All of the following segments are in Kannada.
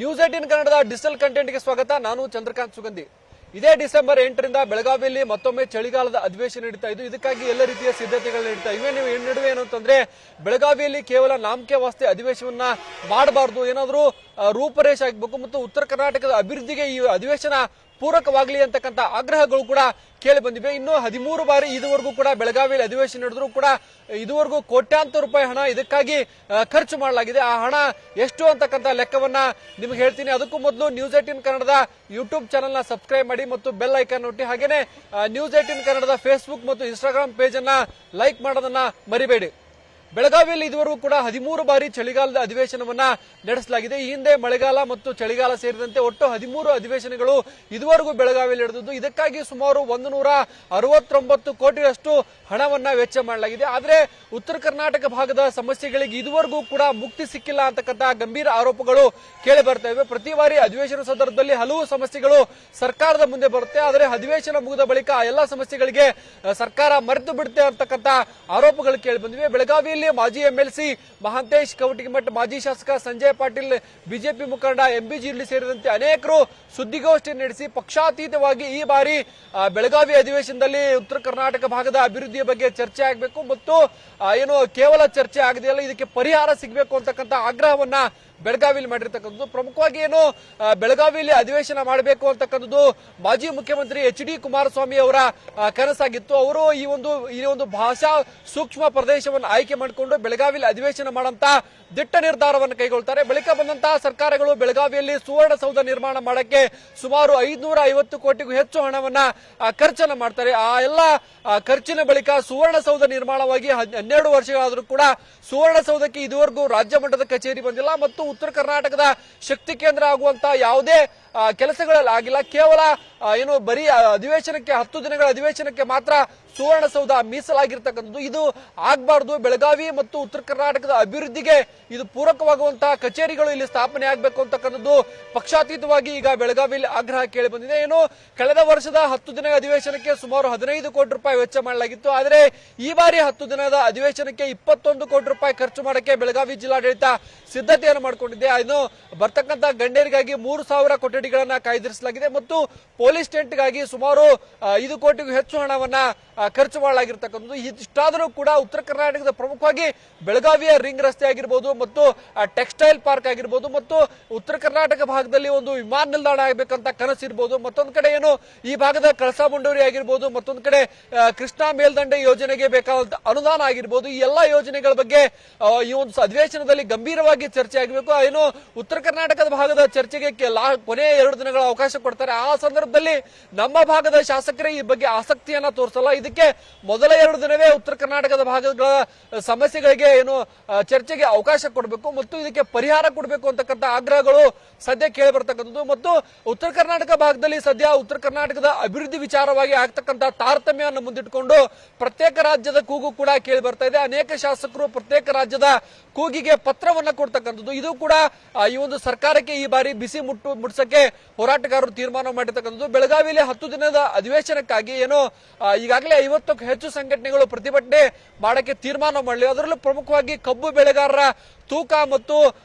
ನ್ಯೂಸ್18 ಕನ್ನಡದ ಡಿಜಿಟಲ್ ಕಂಟೆಂಟ್ಗೆ ಸ್ವಾಗತ. ನಾನು ಚಂದ್ರಕಾಂತ್ ಸುಗಂಧಿ. ಇದೇ ಡಿಸೆಂಬರ್ 8ರಿಂದ ಬೆಳಗಾವಿಯಲ್ಲಿ ಮತ್ತೊಮ್ಮೆ ಚಳಿಗಾಲದ ಅಧಿವೇಶನ ನಡೀತಾ ಇದ್ದು, ಇದಕ್ಕಾಗಿ ಎಲ್ಲ ರೀತಿಯ ಸಿದ್ಧತೆಗಳು ನಡೀತಾ ಇವೆ. ನಡುವೆ ಏನು ಅಂತಂದ್ರೆ, ಬೆಳಗಾವಿಯಲ್ಲಿ ಕೇವಲ ನಾಮಕೆ ವಾಸ್ತೆ ಅಧಿವೇಶನವನ್ನ ಮಾಡಬಾರದು, ಏನಾದರೂ ರೂಪರೇಷೆ ಆಗಬೇಕು ಮತ್ತು ಉತ್ತರ ಕರ್ನಾಟಕದ ಅಭಿವೃದ್ಧಿಗೆ ಈ ಅಧಿವೇಶನ ಪೂರಕವಾಗಲಿ ಅಂತಕ್ಕಂಥ ಆಗ್ರಹಗಳು ಕೂಡ ಕೇಳಿ ಬಂದಿವೆ. ಇನ್ನು 13 ಬಾರಿ ಇದುವರೆಗೂ ಕೂಡ ಬೆಳಗಾವಿಯಲ್ಲಿ ಅಧಿವೇಶನ ನಡೆದರೂ ಕೂಡ ಇದುವರೆಗೂ ಕೋಟ್ಯಾಂತರ ರೂಪಾಯಿ ಹಣ ಇದಕ್ಕಾಗಿ ಖರ್ಚು ಮಾಡಲಾಗಿದೆ. ಆ ಹಣ ಎಷ್ಟು ಅಂತಕ್ಕಂಥ ಲೆಕ್ಕವನ್ನ ನಿಮ್ಗೆ ಹೇಳ್ತೀನಿ. ಅದಕ್ಕೂ ಮೊದಲು ನ್ಯೂಸ್18 ಕನ್ನಡದ ಯೂಟ್ಯೂಬ್ ಚಾನೆಲ್ ನ ಸಬ್ಸ್ಕ್ರೈಬ್ ಮಾಡಿ ಮತ್ತು ಬೆಲ್ ಐಕಾನ್ ಒತ್ತಿ. ಹಾಗೇನೆ ನ್ಯೂಸ್18 ಕನ್ನಡದ ಫೇಸ್ಬುಕ್ ಮತ್ತು ಇನ್ಸ್ಟಾಗ್ರಾಮ್ ಪೇಜ್ ಅನ್ನ ಲೈಕ್ ಮಾಡೋದನ್ನ ಮರಿಬೇಡಿ. ಬೆಳಗಾವಿಯಲ್ಲಿ ಇದುವರೆಗೂ ಕೂಡ 13 ಬಾರಿ ಚಳಿಗಾಲದ ಅಧಿವೇಶನವನ್ನ ನಡೆಸಲಾಗಿದೆ. ಈ ಹಿಂದೆ ಮಳೆಗಾಲ ಮತ್ತು ಚಳಿಗಾಲ ಸೇರಿದಂತೆ ಒಟ್ಟು 13 ಅಧಿವೇಶನಗಳು ಇದುವರೆಗೂ ಬೆಳಗಾವಿಯಲ್ಲಿ ನಡೆದಿದ್ದು, ಇದಕ್ಕಾಗಿ ಸುಮಾರು 169 ಕೋಟಿಯಷ್ಟು ಹಣವನ್ನ ವೆಚ್ಚ ಮಾಡಲಾಗಿದೆ. ಆದರೆ ಉತ್ತರ ಕರ್ನಾಟಕ ಭಾಗದ ಸಮಸ್ಯೆಗಳಿಗೆ ಇದುವರೆಗೂ ಕೂಡ ಮುಕ್ತಿ ಸಿಕ್ಕಿಲ್ಲ ಅಂತಕ್ಕಂಥ ಗಂಭೀರ ಆರೋಪಗಳು ಕೇಳಿ ಬರ್ತಾ ಇವೆ. ಪ್ರತಿ ಬಾರಿ ಅಧಿವೇಶನ ಸಂದರ್ಭದಲ್ಲಿ ಹಲವು ಸಮಸ್ಯೆಗಳು ಸರ್ಕಾರದ ಮುಂದೆ ಬರುತ್ತೆ, ಆದರೆ ಅಧಿವೇಶನ ಮುಗಿದ ಬಳಿಕ ಆ ಎಲ್ಲಾ ಸಮಸ್ಯೆಗಳಿಗೆ ಸರ್ಕಾರ ಮರೆತು ಬಿಡುತ್ತೆ ಅಂತಕ್ಕಂಥ ಆರೋಪಗಳು ಕೇಳಿ ಬಂದಿವೆ. ಬೆಳಗಾವಿಯಲ್ಲಿ ಮಾಜಿ ಎಂಎಲ್ಸಿ ಮಹಾಂತೇಶ್ ಕವಟಗಿಮಠ್, ಮಾಜಿ ಶಾಸಕ ಸಂಜಯ್ ಪಾಟೀಲ್, ಬಿಜೆಪಿ ಮುಖಂಡ ಎಂಬಿ ಜಿರ್ಲಿ ಸೇರಿದಂತೆ ಅನೇಕರು ಸುದ್ದಿಗೋಷ್ಠಿ ನಡೆಸಿ ಪಕ್ಷಾತೀತವಾಗಿ ಈ ಬಾರಿ ಬೆಳಗಾವಿ ಅಧಿವೇಶನದಲ್ಲಿ ಉತ್ತರ ಕರ್ನಾಟಕ ಭಾಗದ ಅಭಿವೃದ್ಧಿಯ ಬಗ್ಗೆ ಚರ್ಚೆ ಆಗಬೇಕು ಮತ್ತು ಏನು ಕೇವಲ ಚರ್ಚೆ ಆಗದೆಯಲ್ಲ, ಇದಕ್ಕೆ ಪರಿಹಾರ ಸಿಗಬೇಕು ಅಂತಕ್ಕಂಥ ಆಗ್ರಹವನ್ನ ಬೆಳಗಾವಿಯಲ್ಲಿ ಮಾಡಿರ್ತಕ್ಕಂಥದ್ದು. ಪ್ರಮುಖವಾಗಿ ಏನು ಬೆಳಗಾವಿಯಲ್ಲಿ ಅಧಿವೇಶನ ಮಾಡಬೇಕು ಅಂತಕ್ಕಂಥದ್ದು ಮಾಜಿ ಮುಖ್ಯಮಂತ್ರಿ HD ಕುಮಾರಸ್ವಾಮಿ ಅವರ ಕನಸಾಗಿತ್ತು. ಅವರು ಈ ಒಂದು ಭಾಷಾ ಸೂಕ್ಷ್ಮ ಪ್ರದೇಶವನ್ನು ಆಯ್ಕೆ ಮಾಡಿಕೊಂಡು ಬೆಳಗಾವಿಯಲ್ಲಿ ಅಧಿವೇಶನ ಮಾಡಂತ ದಿಟ್ಟ ನಿರ್ಧಾರವನ್ನು ಕೈಗೊಳ್ತಾರೆ. ಬಳಿಕ ಬಂದಂತಹ ಸರ್ಕಾರಗಳು ಬೆಳಗಾವಿಯಲ್ಲಿ ಸುವರ್ಣಸೌಧ ನಿರ್ಮಾಣ ಮಾಡಕ್ಕೆ ಸುಮಾರು 550 ಕೋಟಿಗೂ ಹೆಚ್ಚು ಹಣವನ್ನ ಖರ್ಚನ್ನ ಮಾಡ್ತಾರೆ. ಆ ಎಲ್ಲ ಖರ್ಚಿನ ಬಳಿಕ ಸುವರ್ಣಸೌಧ ನಿರ್ಮಾಣವಾಗಿ 12 ವರ್ಷಗಳಾದರೂ ಕೂಡ ಸುವರ್ಣಸೌಧಕ್ಕೆ ಇದುವರೆಗೂ ರಾಜ್ಯ ಮಟ್ಟದ ಕಚೇರಿ ಬಂದಿಲ್ಲ ಮತ್ತು ಉತ್ತರ ಕರ್ನಾಟಕದ ಶಕ್ತಿ ಕೇಂದ್ರ ಆಗುವಂತ ಯಾವುದೇ ಕೆಲಸಗಳಲ್ಲಿ ಆಗಿಲ್ಲ. ಕೇವಲ ಏನು ಬರೀ ಅಧಿವೇಶನಕ್ಕೆ 10 ದಿನಗಳ ಅಧಿವೇಶನಕ್ಕೆ ಮಾತ್ರ ಸುವರ್ಣಸೌಧ ಮೀಸಲಾಗಿರ್ತಕ್ಕಂಥದ್ದು. ಇದು ಆಗಬಾರ್ದು. ಬೆಳಗಾವಿ ಮತ್ತು ಉತ್ತರ ಕರ್ನಾಟಕದ ಅಭಿವೃದ್ಧಿಗೆ ಇದು ಪೂರಕವಾಗುವಂತಹ ಕಚೇರಿಗಳು ಇಲ್ಲಿ ಸ್ಥಾಪನೆ ಆಗಬೇಕು ಅಂತಕ್ಕಂಥದ್ದು ಪಕ್ಷಾತೀತವಾಗಿ ಈಗ ಬೆಳಗಾವಿಯಲ್ಲಿ ಆಗ್ರಹ ಕೇಳಿ ಬಂದಿದೆ. ಏನು ಕಳೆದ ವರ್ಷದ 10 ದಿನದ ಅಧಿವೇಶನಕ್ಕೆ ಸುಮಾರು 15 ಕೋಟಿ ರೂಪಾಯಿ ವೆಚ್ಚ ಮಾಡಲಾಗಿತ್ತು, ಆದರೆ ಈ ಬಾರಿ 10 ದಿನದ ಅಧಿವೇಶನಕ್ಕೆ 21 ಕೋಟಿ ರೂಪಾಯಿ ಖರ್ಚು ಮಾಡಕ್ಕೆ ಬೆಳಗಾವಿ ಜಿಲ್ಲಾಡಳಿತ ಸಿದ್ಧತೆಯನ್ನು ಮಾಡಿಕೊಂಡಿದೆ. ಇನ್ನು ಬರ್ತಕ್ಕಂಥ ಗಣ್ಯರಿಗಾಗಿ 3,000 ಕೊಠಡಿಗಳನ್ನ ಕಾಯ್ದಿರಿಸಲಾಗಿದೆ ಮತ್ತು ಪೊಲೀಸ್ ಟೆಂಟ್ಗಾಗಿ ಸುಮಾರು 5 ಕೋಟಿಗೂ ಹೆಚ್ಚು ಹಣವನ್ನ ಖರ್ಚು ಮಾಡಲಾಗಿರ್ತಕ್ಕಂಥದ್ದು. ಇಷ್ಟಾದರೂ ಕೂಡ ಉತ್ತರ ಕರ್ನಾಟಕದ ಪ್ರಮುಖವಾಗಿ ಬೆಳಗಾವಿಯ ರಿಂಗ್ ರಸ್ತೆ ಆಗಿರ್ಬೋದು ಮತ್ತು ಟೆಕ್ಸ್ಟೈಲ್ ಪಾರ್ಕ್ ಆಗಿರ್ಬೋದು ಮತ್ತು ಉತ್ತರ ಕರ್ನಾಟಕ ಭಾಗದಲ್ಲಿ ಒಂದು ವಿಮಾನ ನಿಲ್ದಾಣ ಆಗಬೇಕಂತ ಕನಸಿರ್ಬೋದು, ಮತ್ತೊಂದು ಕಡೆ ಏನು ಈ ಭಾಗದ ಕಳಸಾ ಬಂಡೂರಿ ಆಗಿರ್ಬೋದು, ಮತ್ತೊಂದು ಕಡೆ ಕೃಷ್ಣಾ ಮೇಲ್ದಂಡೆ ಯೋಜನೆಗೆ ಬೇಕಾದಂತ ಅನುದಾನ ಆಗಿರ್ಬೋದು, ಈ ಎಲ್ಲಾ ಯೋಜನೆಗಳ ಬಗ್ಗೆ ಈ ಒಂದು ಅಧಿವೇಶನದಲ್ಲಿ ಗಂಭೀರವಾಗಿ ಚರ್ಚೆ ಆಗಬೇಕು. ಏನು ಉತ್ತರ ಕರ್ನಾಟಕದ ಭಾಗದ ಚರ್ಚೆಗೆ ಕೊನೆಯ 2 ದಿನಗಳ ಅವಕಾಶ ಕೊಡ್ತಾರೆ. ಆ ಸಂದರ್ಭದಲ್ಲಿ ನಮ್ಮ ಭಾಗದ ಶಾಸಕರೇ ಈ ಬಗ್ಗೆ ಆಸಕ್ತಿಯನ್ನ ತೋರಿಸಲ್ಲ. ಇದಕ್ಕೆ ಮೊದಲ 2 ದಿನವೇ ಉತ್ತರ ಕರ್ನಾಟಕದ ಭಾಗಗಳ ಸಮಸ್ಯೆಗಳಿಗೆ ಏನು ಚರ್ಚೆಗೆ ಅವಕಾಶ ಕೊಡಬೇಕು ಮತ್ತು ಇದಕ್ಕೆ ಪರಿಹಾರ ಕೊಡಬೇಕು ಅಂತಕ್ಕಂಥ ಆಗ್ರಹಗಳು ಸದ್ಯ ಕೇಳಿ ಬರ್ತಕ್ಕಂಥದ್ದು. ಮತ್ತು ಉತ್ತರ ಕರ್ನಾಟಕ ಭಾಗದಲ್ಲಿ ಸದ್ಯ ಉತ್ತರ ಕರ್ನಾಟಕದ ಅಭಿವೃದ್ಧಿ ವಿಚಾರವಾಗಿ ಆಗ್ತಕ್ಕಂಥ ತಾರತಮ್ಯವನ್ನು ಮುಂದಿಟ್ಟುಕೊಂಡು ಪ್ರತ್ಯೇಕ ರಾಜ್ಯದ ಕೂಗು ಕೂಡ ಕೇಳಿ ಬರ್ತಾ ಇದೆ. ಅನೇಕ ಶಾಸಕರು ಪ್ರತ್ಯೇಕ ರಾಜ್ಯದ ಕೂಗಿಗೆ ಪತ್ರವನ್ನ ಕೊಡ್ತಕ್ಕಂಥದ್ದು. ಇದು ಕೂಡ ಈ ಒಂದು ಸರ್ಕಾರಕ್ಕೆ ಈ ಬಾರಿ ಬಿಸಿ ಮುಟ್ಸಕ್ಕೆ ಹೋರಾಟಗಾರರು ತೀರ್ಮಾನ ಮಾಡಿರ್ತಕ್ಕಂಥದ್ದು. ಬೆಳಗಾವಿಯಲ್ಲಿ 10 ದಿನದ ಅಧಿವೇಶನಕ್ಕಾಗಿ ಏನು ಈಗಾಗಲೇ 50ಕ್ಕೂ ಹೆಚ್ಚು ಸಂಘಟನೆಗಳು ಪ್ರತಿಭಟನೆ ಮಾಡಕ್ಕೆ ತೀರ್ಮಾನ ಮಾಡಲಿ. ಅದರಲ್ಲೂ ಪ್ರಮುಖವಾಗಿ ಕಬ್ಬು ಬೆಳೆಗಾರರ ತೂಕ ಮತ್ತು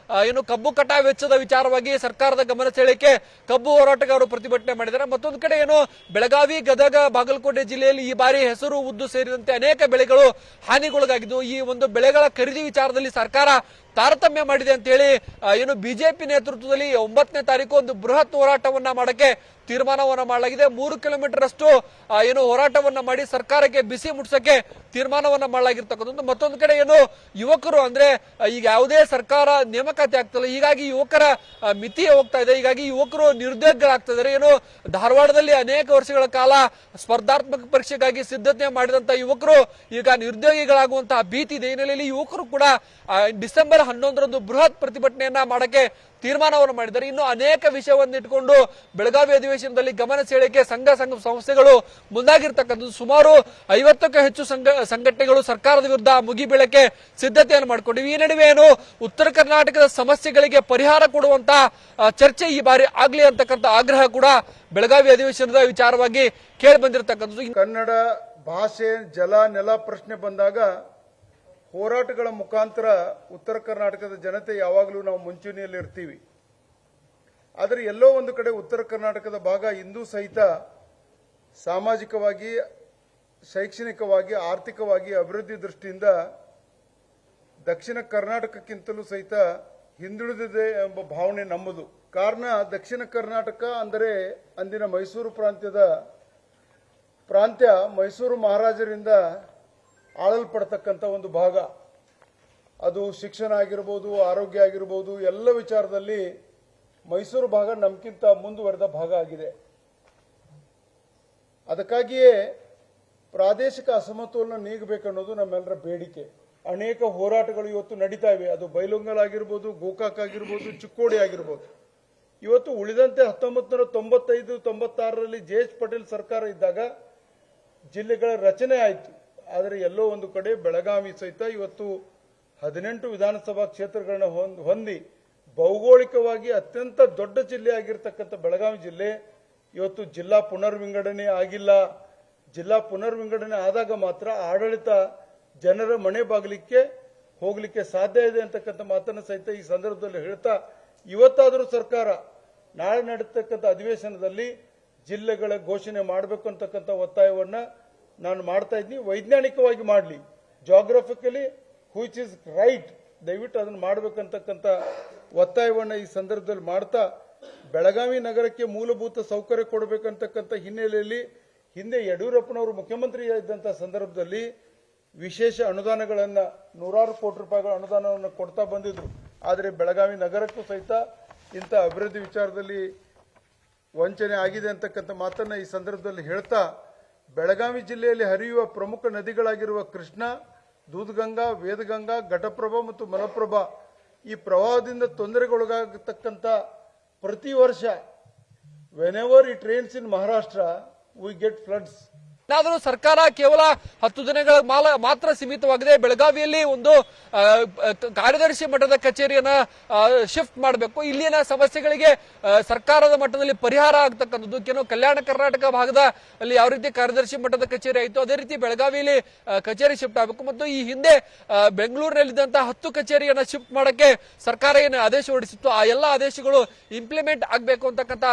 ಏನು ಕಬ್ಬು ಕಟಾವು ವೆಚ್ಚದ ವಿಚಾರವಾಗಿ ಸರ್ಕಾರದ ಗಮನ ಸೆಳೆಯಕ್ಕೆ ಕಬ್ಬು ಹೋರಾಟಗಾರರು ಪ್ರತಿಭಟನೆ ಮಾಡಿದ್ದಾರೆ. ಮತ್ತೊಂದು ಕಡೆ ಏನು ಬೆಳಗಾವಿ, ಗದಗ, ಬಾಗಲಕೋಟೆ ಜಿಲ್ಲೆಯಲ್ಲಿ ಈ ಬಾರಿ ಹೆಸರು, ಉದ್ದು ಸೇರಿದಂತೆ ಅನೇಕ ಬೆಳೆಗಳು ಹಾನಿಗೊಳಗಾಗಿದ್ದು, ಈ ಒಂದು ಬೆಳೆಗಳ ಖರೀದಿ ವಿಚಾರದಲ್ಲಿ ಸರ್ಕಾರ ತಾರತಮ್ಯ ಮಾಡಿದೆ ಅಂತ ಹೇಳಿ ಏನು ಬಿಜೆಪಿ ನೇತೃತ್ವದಲ್ಲಿ 9ನೇ ತಾರೀಕು ಒಂದು ಬೃಹತ್ ಹೋರಾಟವನ್ನ ಮಾಡಕ್ಕೆ ತೀರ್ಮಾನವನ್ನ ಮಾಡಲಾಗಿದೆ. 3 ಕಿಲೋಮೀಟರ್ ಅಷ್ಟು ಏನು ಹೋರಾಟವನ್ನ ಮಾಡಿ ಸರ್ಕಾರಕ್ಕೆ ಬಿಸಿ ಮುಟ್ಸಕ್ಕೆ ತೀರ್ಮಾನವನ್ನ ಮಾಡಲಾಗಿರ್ತಕ್ಕಂಥದ್ದು. ಮತ್ತೊಂದು ಕಡೆ ಏನು ಯುವಕರು ಅಂದ್ರೆ ಈಗ ಯಾವುದೇ ಸರ್ಕಾರ ನೇಮಕಾತಿ ಆಗ್ತಲ್ಲ, ಹೀಗಾಗಿ ಯುವಕರ ಮಿತಿ ಹೋಗ್ತಾ ಇದೆ. ಹೀಗಾಗಿ ಯುವಕರು ನಿರುದ್ಯೋಗಿಗಳಾಗ್ತಾ ಇದ್ದಾರೆ. ಏನು ಧಾರವಾಡದಲ್ಲಿ ಅನೇಕ ವರ್ಷಗಳ ಕಾಲ ಸ್ಪರ್ಧಾತ್ಮಕ ಪರೀಕ್ಷೆಗಾಗಿ ಸಿದ್ಧತೆ ಮಾಡಿದಂತ ಯುವಕರು ಈಗ ನಿರುದ್ಯೋಗಿಗಳಾಗುವಂತಹ ಭೀತಿ ಇದೆ. ಹಿನ್ನೆಲೆಯಲ್ಲಿ ಯುವಕರು ಕೂಡ ಡಿಸೆಂಬರ್ 11ರಂದು ಬೃಹತ್ ಪ್ರತಿಭಟನೆಯನ್ನ ಮಾಡಕ್ಕೆ ತೀರ್ಮಾನವನ್ನು ಮಾಡಿದ್ದಾರೆ. ಇನ್ನು ಅನೇಕ ವಿಷಯವನ್ನು ಇಟ್ಕೊಂಡು ಬೆಳಗಾವಿ ಅಧಿವೇಶನದಲ್ಲಿ ಗಮನ ಸೆಳೆಯಕ್ಕೆ ಸಂಘ ಸಂಸ್ಥೆಗಳು ಮುಂದಾಗಿರ್ತಕ್ಕಂಥದ್ದು. ಸುಮಾರು 50ಕ್ಕೂ ಹೆಚ್ಚು ಸಂಘಟನೆಗಳು ಸರ್ಕಾರದ ವಿರುದ್ಧ ಮುಗಿಬೀಳಕ್ಕೆ ಸಿದ್ಧತೆಯನ್ನು ಮಾಡಿಕೊಂಡಿವೆ. ಈ ನಡುವೆ ಏನು ಉತ್ತರ ಕರ್ನಾಟಕದ ಸಮಸ್ಯೆಗಳಿಗೆ ಪರಿಹಾರ ಕೊಡುವಂತ ಚರ್ಚೆ ಈ ಬಾರಿ ಆಗ್ಲಿ ಅಂತಕ್ಕಂಥ ಆಗ್ರಹ ಕೂಡ ಬೆಳಗಾವಿ ಅಧಿವೇಶನದ ವಿಚಾರವಾಗಿ ಕೇಳಿ ಬಂದಿರತಕ್ಕಂಥದ್ದು. ಕನ್ನಡ ಭಾಷೆ, ಜಲ, ನೆಲ ಪ್ರಶ್ನೆ ಬಂದಾಗ ಹೋರಾಟಗಳ ಮುಖಾಂತರ ಉತ್ತರ ಕರ್ನಾಟಕದ ಜನತೆ ಯಾವಾಗಲೂ ನಾವು ಮುಂಚೂಣಿಯಲ್ಲಿ ಇರ್ತೀವಿ. ಆದರೆ ಎಲ್ಲೋ ಒಂದು ಕಡೆ ಉತ್ತರ ಕರ್ನಾಟಕದ ಭಾಗ ಇಂದು ಸಹಿತ ಸಾಮಾಜಿಕವಾಗಿ, ಶೈಕ್ಷಣಿಕವಾಗಿ, ಆರ್ಥಿಕವಾಗಿ ಅಭಿವೃದ್ಧಿ ದೃಷ್ಟಿಯಿಂದ ದಕ್ಷಿಣ ಕರ್ನಾಟಕಕ್ಕಿಂತಲೂ ಸಹಿತ ಹಿಂದುಳಿದಿದೆ ಎಂಬ ಭಾವನೆ ನಮ್ಮದು. ಕಾರಣ ದಕ್ಷಿಣ ಕರ್ನಾಟಕ ಅಂದರೆ ಅಂದಿನ ಮೈಸೂರು ಪ್ರಾಂತ್ಯ ಮೈಸೂರು ಮಹಾರಾಜರಿಂದ ಆಳಲ್ಪಡ್ತಕ್ಕಂಥ ಒಂದು ಭಾಗ. ಅದು ಶಿಕ್ಷಣ ಆಗಿರ್ಬೋದು, ಆರೋಗ್ಯ ಆಗಿರ್ಬೋದು, ಎಲ್ಲ ವಿಚಾರದಲ್ಲಿ ಮೈಸೂರು ಭಾಗ ನಮ್ಗಿಂತ ಮುಂದುವರೆದ ಭಾಗ ಆಗಿದೆ. ಅದಕ್ಕಾಗಿಯೇ ಪ್ರಾದೇಶಿಕ ಅಸಮತೋಲನ ನೀಗಬೇಕನ್ನೋದು ನಮ್ಮೆಲ್ಲರ ಬೇಡಿಕೆ. ಅನೇಕ ಹೋರಾಟಗಳು ಇವತ್ತು ನಡೀತಾ ಇವೆ. ಅದು ಬೈಲೊಂಗಲ್ ಆಗಿರ್ಬೋದು, ಗೋಕಾಕ್ ಆಗಿರ್ಬೋದು, ಚಿಕ್ಕೋಡಿ ಆಗಿರ್ಬೋದು. ಇವತ್ತು ಉಳಿದಂತೆ 1995-96ರಲ್ಲಿ ಜೆ.ಎಚ್. ಪಟೇಲ್ ಸರ್ಕಾರ ಇದ್ದಾಗ ಜಿಲ್ಲೆಗಳ ರಚನೆ ಆಯಿತು. ಆದರೆ ಎಲ್ಲೋ ಒಂದು ಕಡೆ ಬೆಳಗಾವಿ ಸಹಿತ ಇವತ್ತು 18 ವಿಧಾನಸಭಾ ಕ್ಷೇತ್ರಗಳನ್ನ ಹೊಂದಿ ಭೌಗೋಳಿಕವಾಗಿ ಅತ್ಯಂತ ದೊಡ್ಡ ಜಿಲ್ಲೆ ಆಗಿರ್ತಕ್ಕಂಥ ಬೆಳಗಾವಿ ಜಿಲ್ಲೆ ಇವತ್ತು ಜಿಲ್ಲಾ ಪುನರ್ವಿಂಗಡಣೆ ಆಗಿಲ್ಲ. ಜಿಲ್ಲಾ ಪುನರ್ವಿಂಗಡಣೆ ಆದಾಗ ಮಾತ್ರ ಆಡಳಿತ ಜನರ ಮನೆ ಬಾಗಿಲಿಕ್ಕೆ ಹೋಗಲಿಕ್ಕೆ ಸಾಧ್ಯ ಇದೆ ಅಂತಕ್ಕಂಥ ಮಾತನ್ನು ಸಹಿತ ಈ ಸಂದರ್ಭದಲ್ಲಿ ಹೇಳ್ತಾ, ಇವತ್ತಾದರೂ ಸರ್ಕಾರ ನಾಳೆ ನಡೆತಕ್ಕಂಥ ಅಧಿವೇಶನದಲ್ಲಿ ಜಿಲ್ಲೆಗಳ ಘೋಷಣೆ ಮಾಡಬೇಕು ಅಂತಕ್ಕಂಥ ಒತ್ತಾಯವನ್ನ ನಾನು ಮಾಡ್ತಾ ಇದ್ದೀನಿ. ವೈಜ್ಞಾನಿಕವಾಗಿ ಮಾಡಲಿ, ಜಾಗ್ರಫಿಕಲಿ ವಿಚ್ ಇಸ್ ರೈಟ್, ದಯವಿಟ್ಟು ಅದನ್ನು ಮಾಡಬೇಕಂತಕ್ಕಂಥ ಒತ್ತಾಯವನ್ನ ಈ ಸಂದರ್ಭದಲ್ಲಿ ಮಾಡ್ತಾ, ಬೆಳಗಾವಿ ನಗರಕ್ಕೆ ಮೂಲಭೂತ ಸೌಕರ್ಯ ಕೊಡಬೇಕಂತಕ್ಕಂಥ ಹಿನ್ನೆಲೆಯಲ್ಲಿ ಹಿಂದೆ ಯಡಿಯೂರಪ್ಪನವರು ಮುಖ್ಯಮಂತ್ರಿ ಇದ್ದಂಥ ಸಂದರ್ಭದಲ್ಲಿ ವಿಶೇಷ ಅನುದಾನಗಳನ್ನು, ನೂರಾರು ಕೋಟಿ ರೂಪಾಯಿಗಳ ಅನುದಾನವನ್ನು ಕೊಡ್ತಾ ಬಂದಿದ್ರು. ಆದರೆ ಬೆಳಗಾವಿ ನಗರಕ್ಕೂ ಸಹಿತ ಇಂಥ ಅಭಿವೃದ್ಧಿ ವಿಚಾರದಲ್ಲಿ ವಂಚನೆ ಆಗಿದೆ ಅಂತಕ್ಕಂಥ ಮಾತನ್ನ ಈ ಸಂದರ್ಭದಲ್ಲಿ ಹೇಳ್ತಾ, ಬೆಳಗಾವಿ ಜಿಲ್ಲೆಯಲ್ಲಿ ಹರಿಯುವ ಪ್ರಮುಖ ನದಿಗಳಾಗಿರುವ ಕೃಷ್ಣ, ದೂಧಗಂಗಾ, ವೇದಗಂಗಾ, ಘಟಪ್ರಭಾ ಮತ್ತು ಮಲಪ್ರಭಾ ಈ ಪ್ರವಾಹದಿಂದ ತೊಂದರೆಗೊಳಗಾಗತಕ್ಕಂಥ ಪ್ರತಿ ವರ್ಷ whenever it rains in Maharashtra we get floods. ಆದರೂ ಸರ್ಕಾರ ಕೇವಲ 10 ದಿನಗಳ ಮಾತ್ರ ಸೀಮಿತವಾಗಿದೆ. ಬೆಳಗಾವಿಯಲ್ಲಿ ಒಂದು ಕಾರ್ಯದರ್ಶಿ ಮಟ್ಟದ ಕಚೇರಿಯನ್ನ ಶಿಫ್ಟ್ ಮಾಡಬೇಕು. ಇಲ್ಲಿನ ಸಮಸ್ಯೆಗಳಿಗೆ ಸರ್ಕಾರದ ಮಟ್ಟದಲ್ಲಿ ಪರಿಹಾರ ಆಗ್ತಕ್ಕಂಥದ್ದು. ಕೆಲವು ಕಲ್ಯಾಣ ಕರ್ನಾಟಕ ಭಾಗದ ಅಲ್ಲಿ ಯಾವ ರೀತಿ ಕಾರ್ಯದರ್ಶಿ ಮಟ್ಟದ ಕಚೇರಿ ಆಯಿತು, ಅದೇ ರೀತಿ ಬೆಳಗಾವಿಯಲ್ಲಿ ಕಚೇರಿ ಶಿಫ್ಟ್ ಆಗಬೇಕು. ಮತ್ತು ಈ ಹಿಂದೆ ಬೆಂಗಳೂರಿನಲ್ಲಿದ್ದಂತಹ 10 ಕಚೇರಿಯನ್ನ ಶಿಫ್ಟ್ ಮಾಡಕ್ಕೆ ಸರ್ಕಾರ ಏನು ಆದೇಶ ಹೊರಡಿಸಿತ್ತು, ಆ ಎಲ್ಲ ಆದೇಶಗಳು ಇಂಪ್ಲಿಮೆಂಟ್ ಆಗಬೇಕು ಅಂತಕ್ಕಂಥ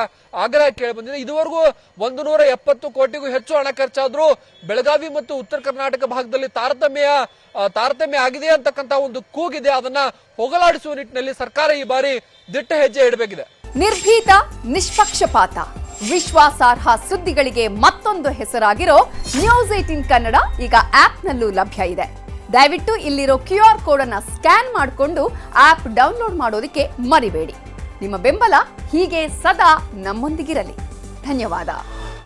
ಆಗ್ರಹ ಕೇಳಿ ಬಂದಿದೆ. ಇದುವರೆಗೂ 170 ಕೋಟಿಗೂ ಹೆಚ್ಚು ಹಣ ಖರ್ಚಾದ್ರೂ ಬೆಳಗಾವಿ ಮತ್ತು ಉತ್ತರ ಕರ್ನಾಟಕ ಭಾಗದಲ್ಲಿ ತಾರತಮ್ಯ ಆಗಿದೆ ಅಂತಕ್ಕಂಥ ಒಂದು ಕೂಗಿದೆ. ಅದನ್ನ ಹೋಗಲಾಡಿಸುವ ನಿಟ್ಟಿನಲ್ಲಿ ಸರ್ಕಾರ ಈ ಬಾರಿ ದಿಟ್ಟ ಹೆಜ್ಜೆ ಇಡಬೇಕಿದೆ. ನಿರ್ಭೀತ, ನಿಷ್ಪಕ್ಷಪಾತ, ವಿಶ್ವಾಸಾರ್ಹ ಸುದ್ದಿಗಳಿಗೆ ಮತ್ತೊಂದು ಹೆಸರಾಗಿರೋ ನ್ಯೂಸ್ 18 ಕನ್ನಡ ಈಗ ಆಪ್ನಲ್ಲೂ ಲಭ್ಯ ಇದೆ. ದಯವಿಟ್ಟು ಇಲ್ಲಿರೋ QR ಕೋಡ್ ಅನ್ನ ಸ್ಕ್ಯಾನ್ ಮಾಡಿಕೊಂಡು ಆಪ್ ಡೌನ್ಲೋಡ್ ಮಾಡೋದಕ್ಕೆ ಮರಿಬೇಡಿ. ನಿಮ್ಮ ಬೆಂಬಲ ಹೀಗೆ ಸದಾ ನಮ್ಮೊಂದಿಗಿರಲಿ. ಧನ್ಯವಾದ.